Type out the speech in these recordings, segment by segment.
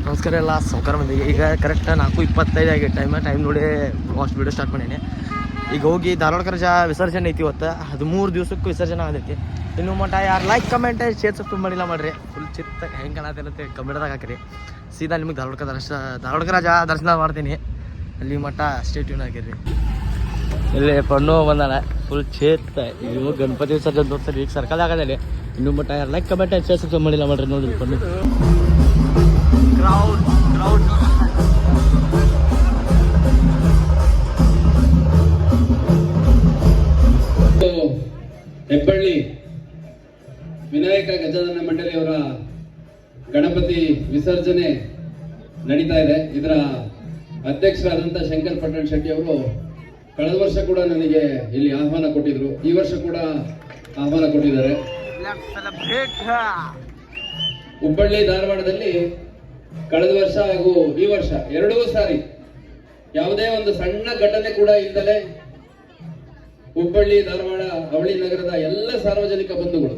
ನಮಸ್ಕಾರ ಎಲ್ಲ ಸೌಕರ ಮಂದಿಗೆ. ಈಗ ಕರೆಕ್ಟ್ 4:25 ಆಗಿ ಟೈಮ್ ನೋಡಿ ವಾಸ್ಟ್ ವೀಡಿಯೋ ಸ್ಟಾರ್ಟ್ ಮಾಡೀನಿ. ಈಗ ಹೋಗಿ ಧಾರವಾಡ ಕರಜ ವಿಸರ್ಜನೆ ಐತಿ ಇವತ್ತು. 13 ದಿವಸಕ್ಕೂ ವಿಸರ್ಜನೆ ಆಗೈತಿ. ಇನ್ನು ಮಟ್ಟ ಯಾರು ಲೈಕ್ ಕಮೆಂಟ್ ಶೇರ್ ಸಬ್ಸ್ಕ್ರೈಬ್ ಮಾಡಿಲ್ಲ ಮಾಡ್ರಿ. ಫುಲ್ ಚಿತ್ತ ಹೆಂಗೆ ಕಾಣತ್ತೆ ಕಮೆಂಟ್ದಾಗ ಹಾಕಿರಿ. ಸೀದಾ ನಿಮಗೆ ಧಾರವಾಡ ಕರಜ ದರ್ಶನ ಮಾಡ್ತೀನಿ. ಅಲ್ಲಿ ಮಟ್ಟ ಸ್ಟೇ ಟ್ಯೂನ್ ಆಗಿರ್ರಿ. ಇಲ್ಲಿ ಪಣ್ಣು ಬಂದಾಳ ಫುಲ್ ಚೇತ್. ಇವು ಗಣಪತಿ ವಿಸರ್ಜನೆ ತೋರಿಸ್ತಾರೆ. ಈಗ ಸರ್ಕಲ್ ಆಗದಲ್ಲಿ ಇನ್ನು ಮಟ್ಟ ಯಾರು ಲೈಕ್ ಕಮೆಂಟ್ ಶೇರ್ ಸಬ್ಸ್ಕ್ರೈಬ್ ಮಾಡಿಲ್ಲ ಮಾಡ್ರಿ. ನೋಡಿರಿ ಪಣ್ಣು ಕ್ರೌಡ್ ಹೆಬ್ಬಳ್ಳಿ ವಿನಾಯಕ ಗಜಾನನ ಮಂಡಳಿಯವರ ಗಣಪತಿ ವಿಸರ್ಜನೆ ನಡೀತಾ ಇದೆ. ಇದರ ಅಧ್ಯಕ್ಷರಾದಂಥ ಶಂಕರ್ ಪಟ್ಟಣ್ ಶೆಟ್ಟಿ ಅವರು ಕಳೆದ ವರ್ಷ ಕೂಡ ನನಗೆ ಇಲ್ಲಿ ಆಹ್ವಾನ ಕೊಟ್ಟಿದ್ರು. ಈ ವರ್ಷ ಕೂಡ ಆಹ್ವಾನ ಕೊಟ್ಟಿದ್ದಾರೆ. ಹುಬ್ಬಳ್ಳಿ ಧಾರವಾಡದಲ್ಲಿ ಕಳೆದ ವರ್ಷ ಹಾಗೂ ಈ ವರ್ಷ ಎರಡೂ ಸಾರಿ ಯಾವುದೇ ಒಂದು ಸಣ್ಣ ಘಟನೆ ಕೂಡ ಇಲ್ಲದೆ ಹುಬ್ಬಳ್ಳಿ ಧಾರವಾಡ ಅವಳಿ ನಗರದ ಎಲ್ಲ ಸಾರ್ವಜನಿಕ ಬಂಧುಗಳು,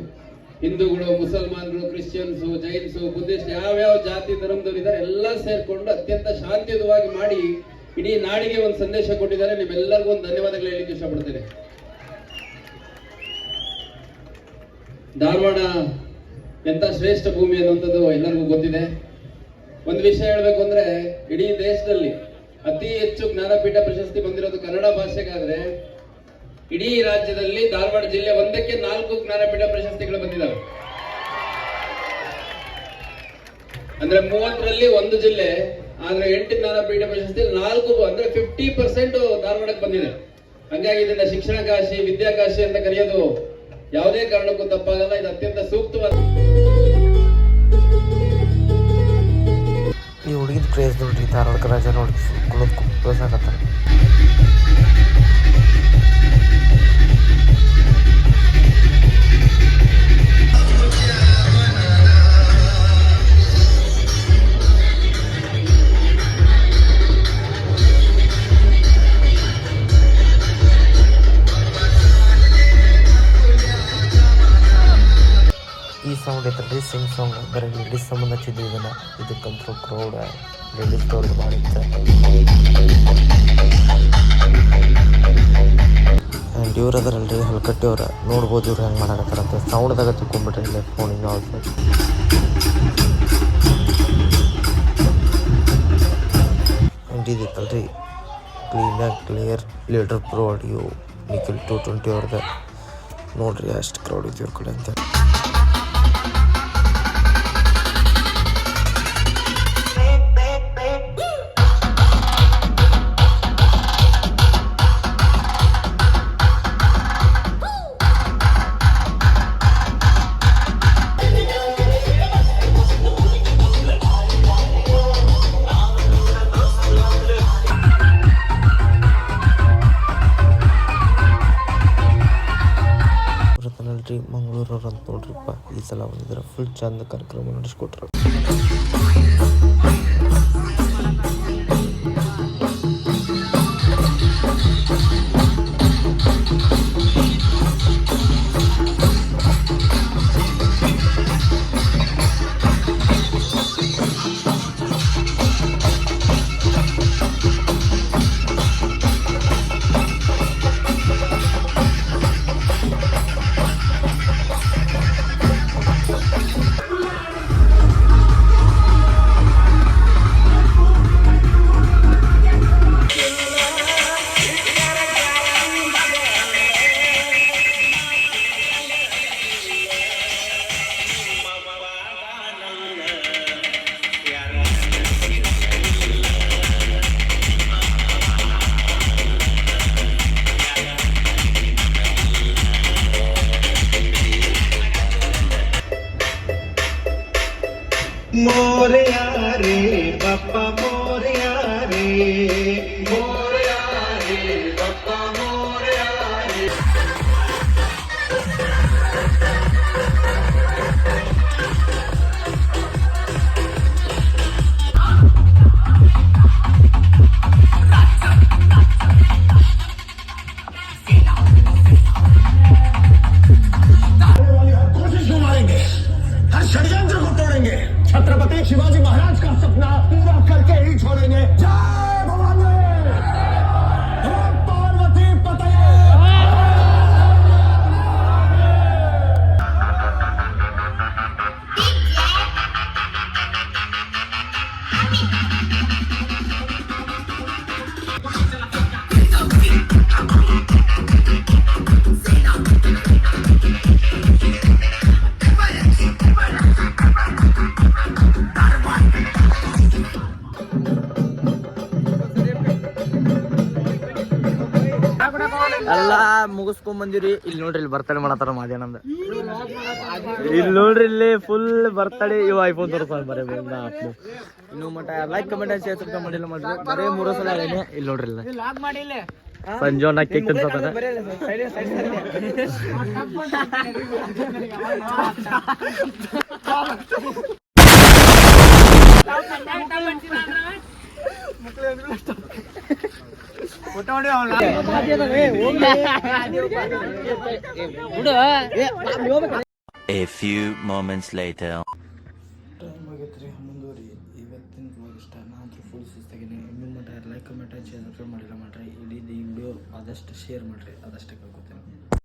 ಹಿಂದೂಗಳು, ಮುಸಲ್ಮಾನರು, ಕ್ರಿಶ್ಚಿಯನ್ಸು, ಜೈನ್ಸು, ಬುದ್ಧಿಸ್ಟ್, ಯಾವ್ಯಾವ ಜಾತಿ ಧರ್ಮದವರು ಇದ್ದಾರೆ ಎಲ್ಲ ಸೇರ್ಕೊಂಡು ಅತ್ಯಂತ ಶಾಂತಿಯುತವಾಗಿ ಮಾಡಿ ಇಡೀ ನಾಡಿಗೆ ಒಂದು ಸಂದೇಶ ಕೊಟ್ಟಿದ್ದಾರೆ. ನಿಮ್ಮೆಲ್ಲರಿಗೂ ಒಂದು ಧನ್ಯವಾದಗಳು ಹೇಳಲಿಕ್ಕೆ ಇಷ್ಟಪಡ್ತೇನೆ. ಧಾರವಾಡ ಎಂತ ಶ್ರೇಷ್ಠ ಭೂಮಿ ಅನ್ನುವಂಥದ್ದು ಎಲ್ಲರಿಗೂ ಗೊತ್ತಿದೆ. ಒಂದು ವಿಷಯ ಹೇಳ್ಬೇಕು ಅಂದ್ರೆ, ಇಡೀ ದೇಶದಲ್ಲಿ ಅತಿ ಹೆಚ್ಚು ಜ್ಞಾನಪೀಠ ಪ್ರಶಸ್ತಿ ಬಂದಿರೋದು ಕನ್ನಡ ಭಾಷೆಗಾದ್ರೆ, ಇಡೀ ರಾಜ್ಯದಲ್ಲಿ ಧಾರವಾಡ ಜಿಲ್ಲೆ ಒಂದಕ್ಕೆ 4 ಜ್ಞಾನಪೀಠ ಪ್ರಶಸ್ತಿಗಳು ಬಂದಿದ್ದಾವೆ. ಅಂದ್ರೆ 30ರಲ್ಲಿ ಒಂದು ಜಿಲ್ಲೆ, ಆದ್ರೆ 8 ಜ್ಞಾನಪೀಠ ಪ್ರಶಸ್ತಿ 4 ಅಂದ್ರೆ 50% ಧಾರವಾಡಕ್ಕೆ ಬಂದಿದೆ. ಹಂಗಾಗಿ ಇದನ್ನ ಶಿಕ್ಷಣ ಕಾಶಿ, ವಿದ್ಯಾಕಾಶಿ ಅಂತ ಕರೆಯೋದು ಯಾವುದೇ ಕಾರಣಕ್ಕೂ ತಪ್ಪಾಗಲ್ಲ. ಇದು ಅತ್ಯಂತ ಸೂಕ್ತವಾದ. ಈ ಹುಡುಗಿದ ಕ್ರೇಜ್ ನೋಡ್ರಿ. ಧಾರವಾಡ ರಾಜ ನೋಡಿ ಕ್ಲೋಸ್ ಆಗತ್ತ. ಈ ಸೌಂಡ್ ಐತಲ್ರಿ ಸಿಂಗ್ ಸಾಂಗ್, ಬರೀ ಲೇಡೀಸ್ ಸಂಬಂಧ ಹಚ್ಚಿದ್ವಿ ಇದನ್ನ. ಇದಕ್ಕಂತೂ ಕ್ರೌಡ್ ಲೇಡೀಸ್ ಕ್ರೌಡ್ ಮಾಡಿತ್ತು. ಆ್ಯಂಡ್ ಇವ್ರು ಅದರಲ್ರಿ ಹಲ್ಕಟ್ಟಿ ಅವ್ರ ನೋಡ್ಬೋದು ಇವ್ರು ಹೆಂಗೆ ಮಾಡಾಕತ್ತಾರಂತ. ಸೌಂಡ್ದಾಗ ತಿಳ್ಕೊಂಡ್ಬಿಟ್ರೆ ಇಲ್ಲ ಫೋನಿಂದ ಆಲ್ಸೋ. ಆ್ಯಂಡ್ ಇದಿತ್ತಲ್ರಿ clear leader pro audio Nikhil 220 ಅವ್ರದ್ದು. ನೋಡ್ರಿ ಅಷ್ಟು ಕ್ರೌಡ್ ಇತ್ತು ಇವ್ರ ಕಡೆ ಅಂತ. ಮಂಗಳೂರವ್ರು ಅಂತ ನೋಡ್ರಿಪ್ಪ, ಈ ಸಲ ಬಂದಿದ್ರೆ ಫುಲ್ ಚಂದ ಕಾರ್ಯಕ್ರಮ ನಡೆಸ್ಕೊಟ್ರು. मोरया रे बाप्पा मोरया रे, मोरया रे बाप्पा मोरया रे. कोशिश को मारेंगे, हर षड्यंत्र को तोड़ेंगे. छत्रपति शिवाजी महाराज का सपना ಮುಗಿಸ್ಕೊಂಡ್ ಬಂದಿರಿ. ಇಲ್ಲಿ ನೋಡ್ರಿ, ಇಲ್ಲಿ ಬರ್ತಡೇ ಮಾಡತ್ತಾರ ಮಾದೇನಂದ. ಇಲ್ಲಿ ನೋಡ್ರಿ, ಇಲ್ಲಿ ಫುಲ್ ಬರ್ತಡೇ. ಇವು ಐಫೋನ್ ತೋರಿಸ ಬರೀ ಇನ್ನು ಮಟ ಲೈಕ್ ಕಮೆಂಟ್ ಶೇರ್ ಸಬ್ಸ್ಕ್ರೈಬ್ ಮಾಡಿಲ್ಲ ಮಾಡ್ರಿ. ಬರೀ 3 ಸಲ ಆಗೇನೆ. ಇಲ್ಲಿ ನೋಡ್ರಿ, ಇಲ್ಲ ಸಂಜೋನ ಕೇಕ್ ತಿನ್ಸತ್ತಾನ. A few moments later. Time ಆಗೈತೆ ರೀ 11:00. ಇವತ್ತಿನ ಬ್ಲಾಗ್ ಇಷ್ಟ. ನಾನು ಫುಲ್ ಸುಸ್ತಾಗಿನಿ. ಇನ್ನೂ ಮಟ್ಟ ಲೈಕ್ ಕಮೆಂಟ್ ಶೇರ್ ಸಬ್ಸ್ಕ್ರೈಬ್ ಮಾಡಿಲ್ಲ ಮಾಡ್ರಿ. ಇಡೀ ಈ ವಿಡಿಯೋ ಆದಷ್ಟು ಶೇರ್ ಮಾಡಿರಿ, ಅದಷ್ಟೇ ಕೇಳ್ಕೊತೀನಿ.